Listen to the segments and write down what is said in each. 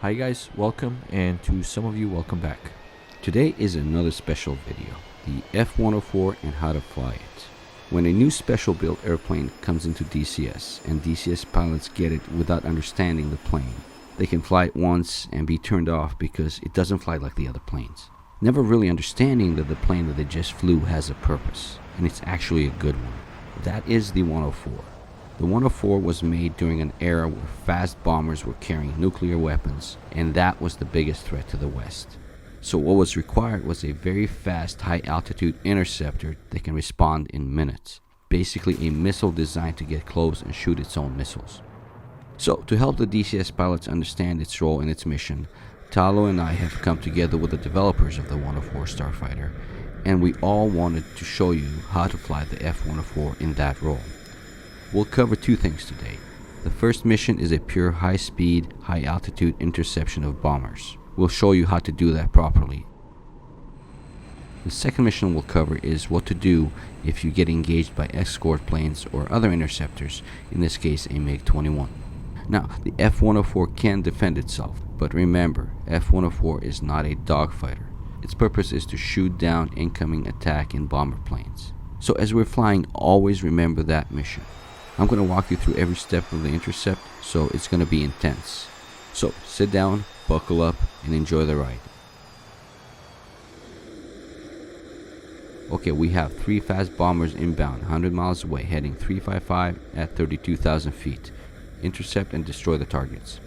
Hi guys, welcome, and to some of you, welcome back. Today is another special video, the F-104 and how to fly it. When a new special built airplane comes into DCS and DCS pilots get it without understanding the plane, they can fly it once and be turned off because it doesn't fly like the other planes. Never really understanding that the plane that they just flew has a purpose, and it's actually a good one. That is the 104. The 104 was made during an era where fast bombers were carrying nuclear weapons, and that was the biggest threat to the West. So what was required was a very fast, high-altitude interceptor that can respond in minutes. Basically a missile designed to get close and shoot its own missiles. So to help the DCS pilots understand its role and its mission, Talo and I have come together with the developers of the 104 Starfighter, and we all wanted to show you how to fly the F-104 in that role. We'll cover two things today. The first mission is a pure high-speed, high-altitude interception of bombers. We'll show you how to do that properly. The second mission we'll cover is what to do if you get engaged by escort planes or other interceptors, in this case a MiG-21. Now, the F-104 can defend itself, but remember, F-104 is not a dogfighter. Its purpose is to shoot down incoming attack in bomber planes. So as we're flying, always remember that mission. I'm going to walk you through every step of the intercept, so it's going to be intense. So sit down, buckle up, and enjoy the ride. Okay, we have 3 fast bombers inbound, 100 miles away, heading 355 at 32,000 feet. Intercept and destroy the targets.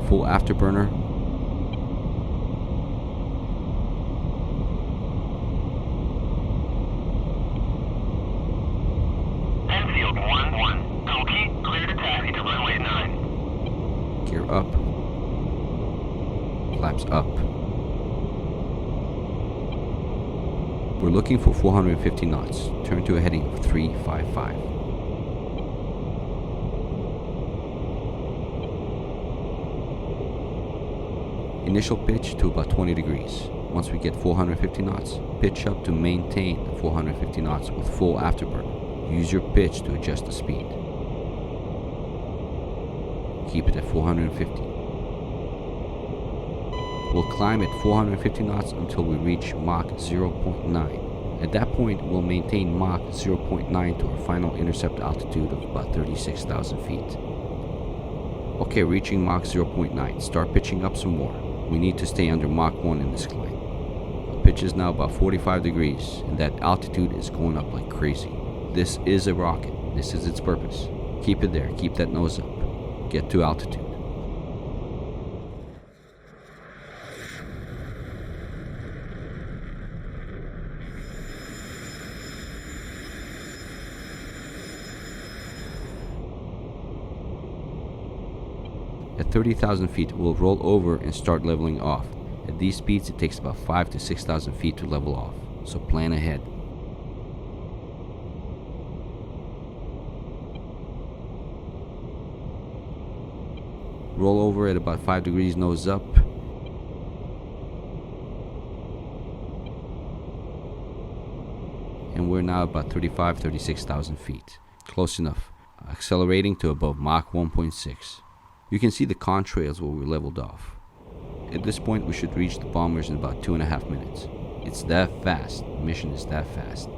Full afterburner. Enfield 1-1. Pulga, clear to taxi to runway 9. Gear up. Flaps up. We're looking for 450 knots. Turn to a heading of 355. Initial pitch to about 20 degrees. Once we get 450 knots, pitch up to maintain the 450 knots with full afterburner. Use your pitch to adjust the speed. Keep it at 450. We'll climb at 450 knots until we reach Mach 0.9. At that point, we'll maintain Mach 0.9 to our final intercept altitude of about 36,000 feet. Okay, reaching Mach 0.9. Start pitching up some more. We need to stay under Mach 1 in this climb. The pitch is now about 45 degrees, and that altitude is going up like crazy. This is a rocket. This is its purpose. Keep it there. Keep that nose up. Get to altitude. At 30,000 feet, we'll roll over and start leveling off. At these speeds, it takes about 5,000 to 6,000 feet to level off, so plan ahead. Roll over at about 5 degrees, nose up. And we're now about 35,000 to 36,000 feet. Close enough. Accelerating to above Mach 1.6. You can see the contrails where we leveled off. At this point, we should reach the bombers in about 2.5 minutes. It's that fast. The mission is that fast.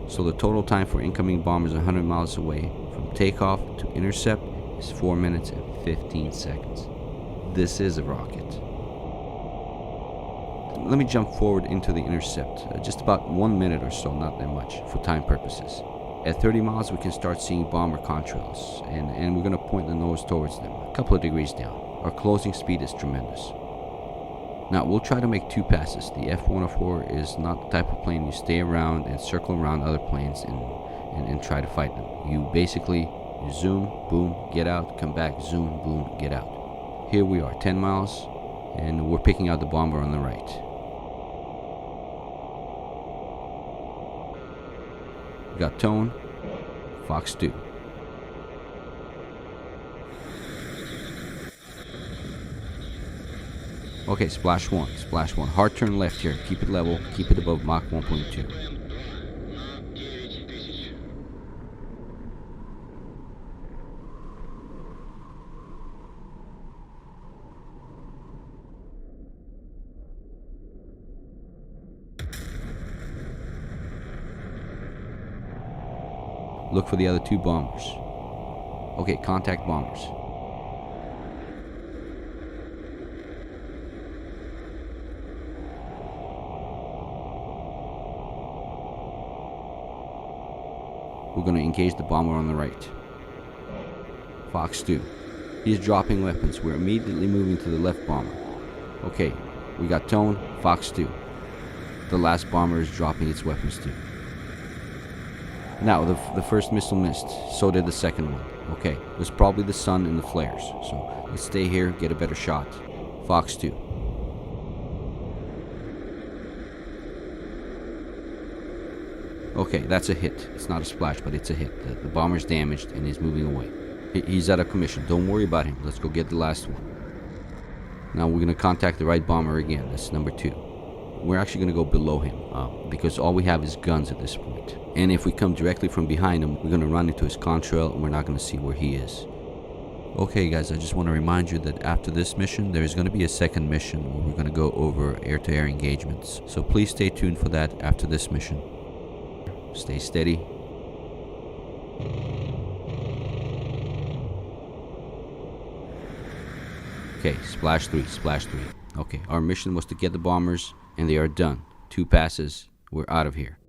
So the total time for incoming bombers 100 miles away from takeoff to intercept is 4 minutes and 15 seconds. This is a rocket. Let me jump forward into the intercept. Just about 1 minute or so, not that much, for time purposes. At 30 miles, we can start seeing bomber contrails, and we're going to point the nose towards them, a couple of degrees down. Our closing speed is tremendous. Now, we'll try to make 2 passes. The F-104 is not the type of plane you stay around and circle around other planes and try to fight them. You basically zoom, boom, get out, come back, zoom, boom, get out. Here we are, 10 miles, and we're picking out the bomber on the right. We got tone, Fox 2. Okay, splash 1, splash 1. Hard turn left here. Keep it level. Keep it above Mach 1.2. Look for the other two bombers. Okay, contact bombers. We're going to engage the bomber on the right. Fox 2. He's dropping weapons. We're immediately moving to the left bomber. Okay, we got tone. Fox 2. The last bomber is dropping its weapons too. Now, the first missile missed. So did the second one. Okay, it was probably the sun and the flares. So let's stay here, get a better shot. Fox 2. Okay, that's a hit. It's not a splash, but it's a hit. The bomber's damaged and he's moving away. He's out of commission. Don't worry about him. Let's go get the last one. Now we're going to contact the right bomber again. That's number 2. We're actually going to go below him because all we have is guns at this point. And if we come directly from behind him, we're going to run into his contrail and we're not going to see where he is. Okay guys, I just want to remind you that after this mission, there is going to be a second mission where we're going to go over air-to-air engagements. So please stay tuned for that after this mission. Stay steady. Okay, splash 3, splash 3. Okay, our mission was to get the bombers, and they are done. 2 passes, we're out of here.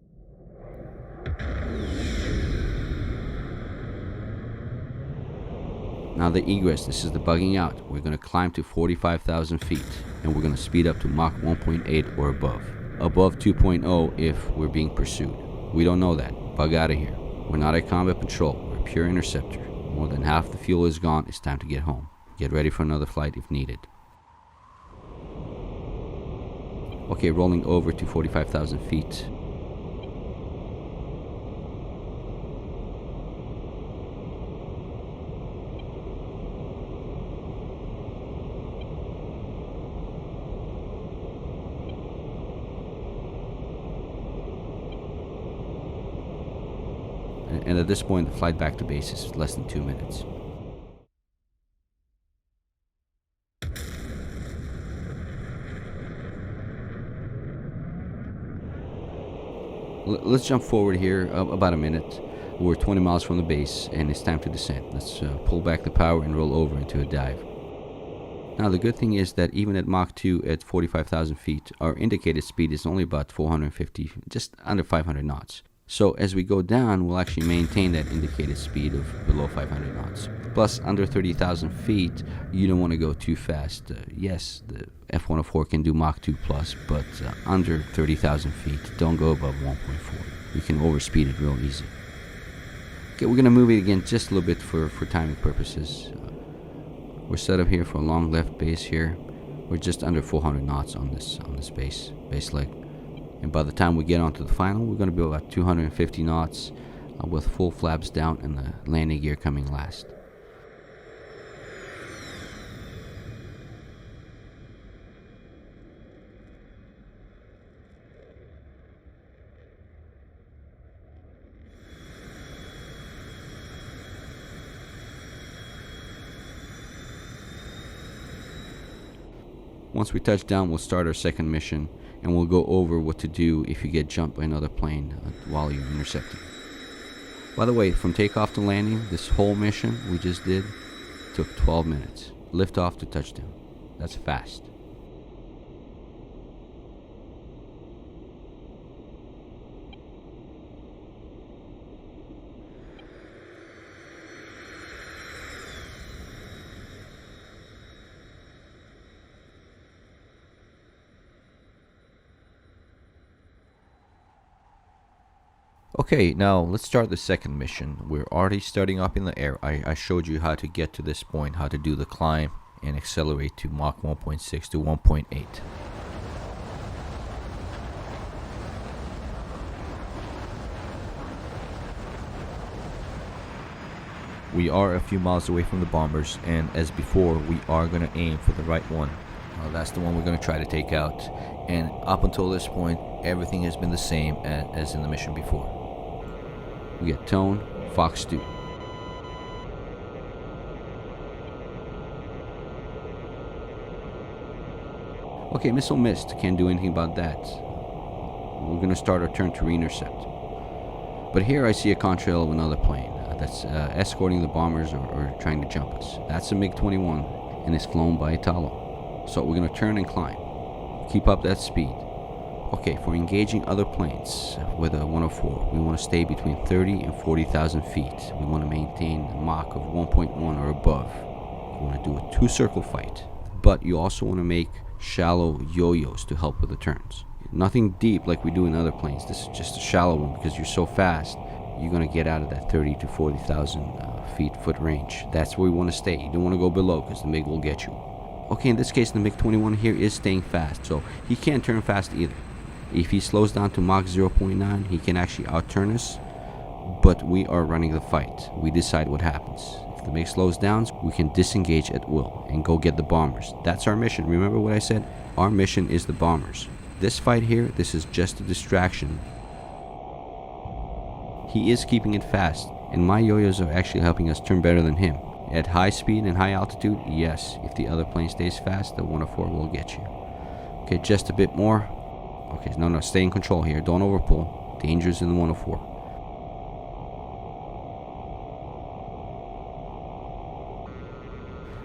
Now the egress, this is the bugging out. We're going to climb to 45,000 feet, and we're going to speed up to Mach 1.8 or above. Above 2.0 if we're being pursued. We don't know that. Bug out of here. We're not a combat patrol, we're a pure interceptor. More than half the fuel is gone, it's time to get home. Get ready for another flight if needed. Okay, rolling over to 45,000 feet. And at this point, the flight back to base is less than 2 minutes. Let's jump forward here about a minute. We're 20 miles from the base and it's time to descend. Let's pull back the power and roll over into a dive. Now the good thing is that even at Mach 2 at 45,000 feet, our indicated speed is only about 450, just under 500 knots. So as we go down, we'll actually maintain that indicated speed of below 500 knots. Plus, under 30,000 feet, you don't want to go too fast. Yes, the F-104 can do Mach 2 plus, but under 30,000 feet, don't go above 1.4. You can overspeed it real easy. Okay, we're going to move it again just a little bit for timing purposes. We're set up here for a long left base here. We're just under 400 knots on this base leg. And by the time we get onto the final, we're going to be about 250 knots with full flaps down and the landing gear coming last. Once we touch down, we'll start our second mission, and we'll go over what to do if you get jumped by another plane while you're intercepting. By the way, from takeoff to landing, this whole mission we just did took 12 minutes. Liftoff to touchdown. That's fast. Okay, now let's start the second mission. We're already starting up in the air. I showed you how to get to this point, how to do the climb and accelerate to Mach 1.6 to 1.8. We are a few miles away from the bombers, and as before, we are going to aim for the right one. That's the one we're going to try to take out. And up until this point, everything has been the same as in the mission before. We get Tone, Fox 2. Okay, missile missed. Can't do anything about that. We're going to start our turn to re-intercept. But here I see a contrail of another plane that's escorting the bombers or trying to jump us. That's a MiG-21 and it's flown by Talo. So we're going to turn and climb. Keep up that speed. Okay, for engaging other planes with a 104, we want to stay between 30 and 40,000 feet. We want to maintain a Mach of 1.1 or above. You want to do a two-circle fight. But you also want to make shallow yo-yos to help with the turns. Nothing deep like we do in other planes. This is just a shallow one because you're so fast. You're going to get out of that 30 to 40,000 foot range. That's where we want to stay. You don't want to go below because the MiG will get you. Okay, in this case, the MiG-21 here is staying fast, so he can't turn fast either. If he slows down to Mach 0.9, he can actually out-turn us, but we are running the fight. We decide what happens. If the MiG slows down, we can disengage at will and go get the bombers. That's our mission. Remember what I said? Our mission is the bombers. This fight here, this is just a distraction. He is keeping it fast, and my yo-yos are actually helping us turn better than him. At high speed and high altitude, yes. If the other plane stays fast, the 104 will get you. Okay, just a bit more. Okay, no, stay in control here. Don't overpull. Dangers in the 104.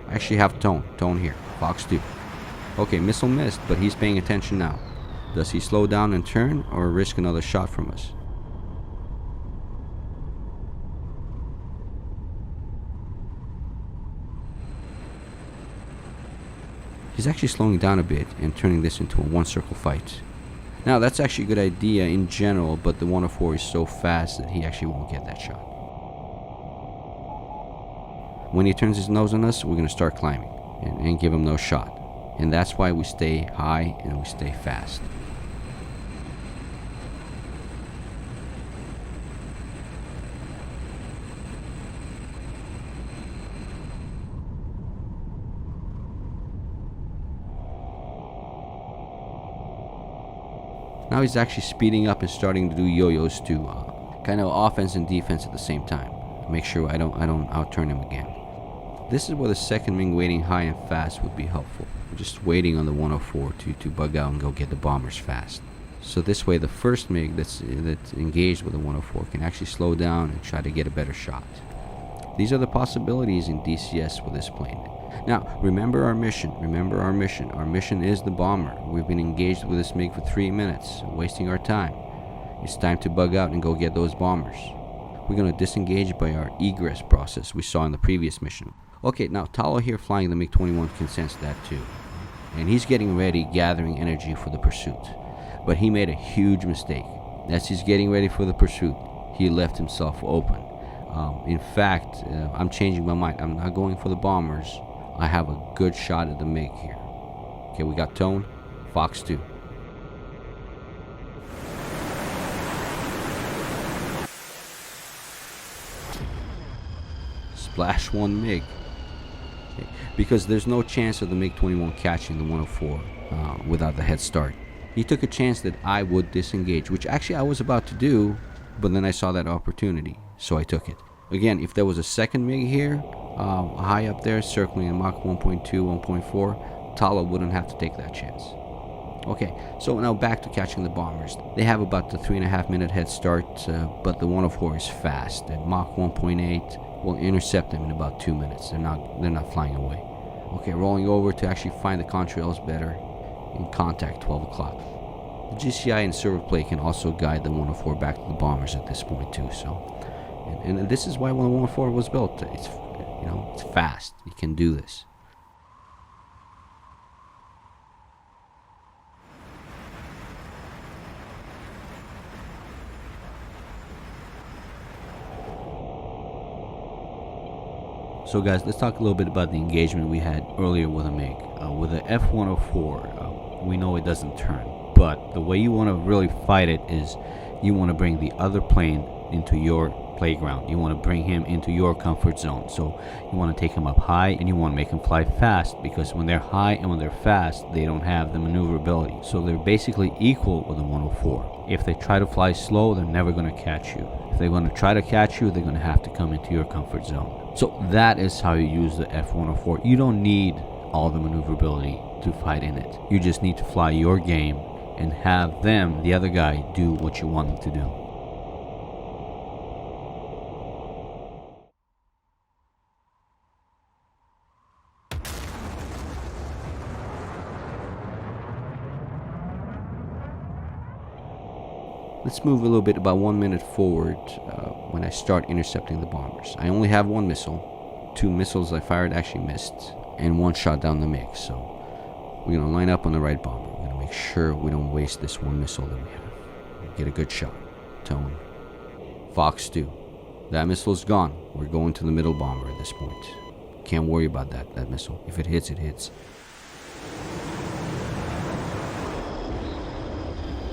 I actually have Tone here. Fox 2. Okay, missile missed, but he's paying attention now. Does he slow down and turn, or risk another shot from us? He's actually slowing down a bit and turning this into a one-circle fight. Now, that's actually a good idea in general, but the 104 is so fast that he actually won't get that shot. When he turns his nose on us, we're going to start climbing and give him no shot. And that's why we stay high and we stay fast. Now he's actually speeding up and starting to do yo-yos too, kind of offense and defense at the same time. Make sure I don't out-turn him again. This is where the second MiG waiting high and fast would be helpful. We're just waiting on the 104 to bug out and go get the bombers fast. So this way the first MiG that's engaged with the 104 can actually slow down and try to get a better shot. These are the possibilities in DCS with this plane. Now, remember our mission. Our mission is the bomber. We've been engaged with this MiG for 3 minutes, wasting our time. It's time to bug out and go get those bombers. We're going to disengage by our egress process we saw in the previous mission. Okay, now Talo here flying the MiG-21 can sense that too. And he's getting ready, gathering energy for the pursuit. But he made a huge mistake. As he's getting ready for the pursuit, he left himself open. In fact, I'm changing my mind. I'm not going for the bombers. I have a good shot at the MiG here. Okay, we got Tone, Fox 2. Splash 1 MiG. Okay. Because there's no chance of the MiG-21 catching the 104 without the head start. He took a chance that I would disengage, which actually I was about to do, but then I saw that opportunity, so I took it. Again, if there was a second MiG here, high up there, circling in Mach 1.2, 1.4, Talo wouldn't have to take that chance. Okay, so now back to catching the bombers. They have about the 3.5 minute head start, but the 104 is fast. At Mach 1.8, we'll intercept them in about 2 minutes. They're not flying away. Okay, rolling over to actually find the contrails better. In contact, 12 o'clock. The GCI and server play can also guide the 104 back to the bombers at this point too. So, and this is why the 104 was built. It's it's fast. You can do this. So guys, let's talk a little bit about the engagement we had earlier with a MiG. With the F-104, we know it doesn't turn, but the way you want to really fight it is you want to bring the other plane into your playground. You want to bring him into your comfort zone. So you want to take him up high and you want to make him fly fast, because when they're high and when they're fast, they don't have the maneuverability. So they're basically equal with the 104. If they try to fly slow, they're never going to catch you. If they're going to try to catch you, they're going to have to come into your comfort zone. So that is how you use the F-104. You don't need all the maneuverability to fight in it. You just need to fly your game and have them, the other guy, do what you want them to do. Let's move a little bit, about 1 minute forward, when I start intercepting the bombers. I only have one missile. 2 missiles I fired actually missed, and 1 shot down the MiG. So we're going to line up on the right bomber. We're going to make sure we don't waste this 1 missile that we have. Get a good shot. Tone. Fox 2. That missile is gone. We're going to the middle bomber at this point. Can't worry about that missile. If it hits, it hits.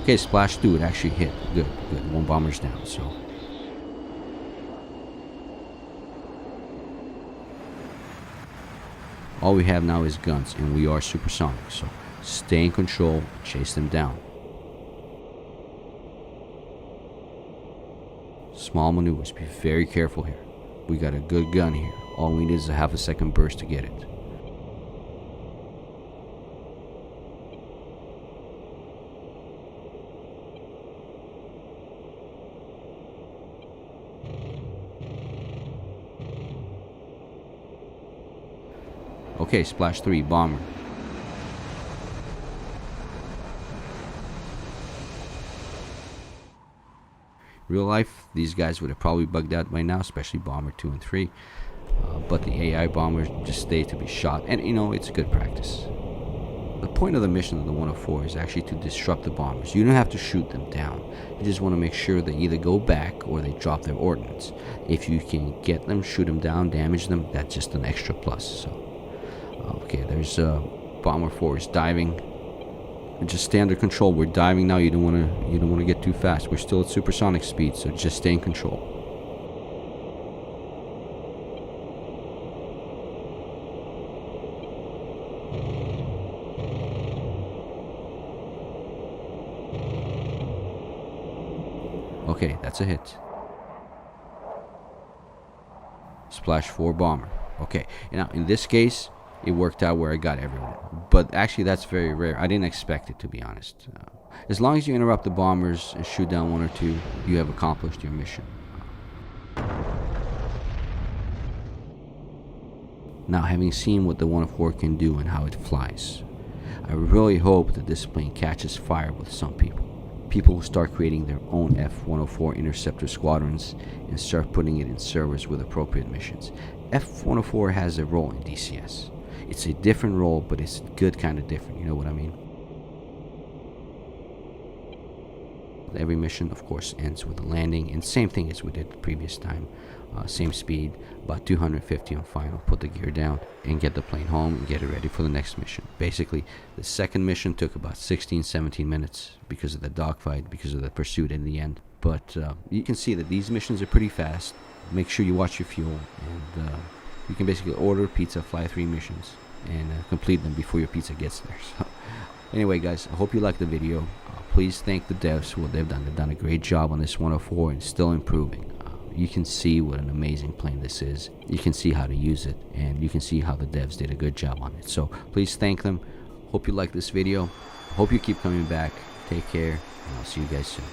Okay, splash 2, it actually hit. Good. 1 bomber's down, so. All we have now is guns, and we are supersonic, so stay in control, chase them down. Small maneuvers, be very careful here. We got a good gun here. All we need is a half a second burst to get it. Okay, splash 3, bomber. Real life, these guys would have probably bugged out by now, especially bomber 2 and 3. But the AI bombers just stay to be shot, and you know, it's good practice. The point of the mission of the 104 is actually to disrupt the bombers. You don't have to shoot them down. You just want to make sure they either go back or they drop their ordnance. If you can get them, shoot them down, damage them, that's just an extra plus. So. Okay, there's bomber 4 is diving. Just stay under control. We're diving now. You don't want to get too fast. We're still at supersonic speed, so just stay in control. Okay, that's a hit. Splash 4 bomber. Okay, now in this case, it worked out where I got everyone. But actually, that's very rare. I didn't expect it, to be honest. As long as you interrupt the bombers and shoot down 1 or 2, you have accomplished your mission. Now, having seen what the 104 can do and how it flies, I really hope that this plane catches fire with some people. People will start creating their own F-104 interceptor squadrons and start putting it in service with appropriate missions. F-104 has a role in DCS. It's a different role, but it's good kind of different, you know what I mean? Every mission, of course, ends with a landing, and same thing as we did the previous time. Same speed, about 250 on final. Put the gear down and get the plane home and get it ready for the next mission. Basically, the second mission took about 16-17 minutes because of the dogfight, because of the pursuit in the end. But you can see that these missions are pretty fast. Make sure you watch your fuel, and you can basically order pizza, fly 3 missions, and complete them before your pizza gets there. So, anyway, guys, I hope you liked the video. Please thank the devs for what they've done. They've done a great job on this 104 and still improving. You can see what an amazing plane this is. You can see how to use it, and you can see how the devs did a good job on it. So please thank them. Hope you like this video. Hope you keep coming back. Take care, and I'll see you guys soon.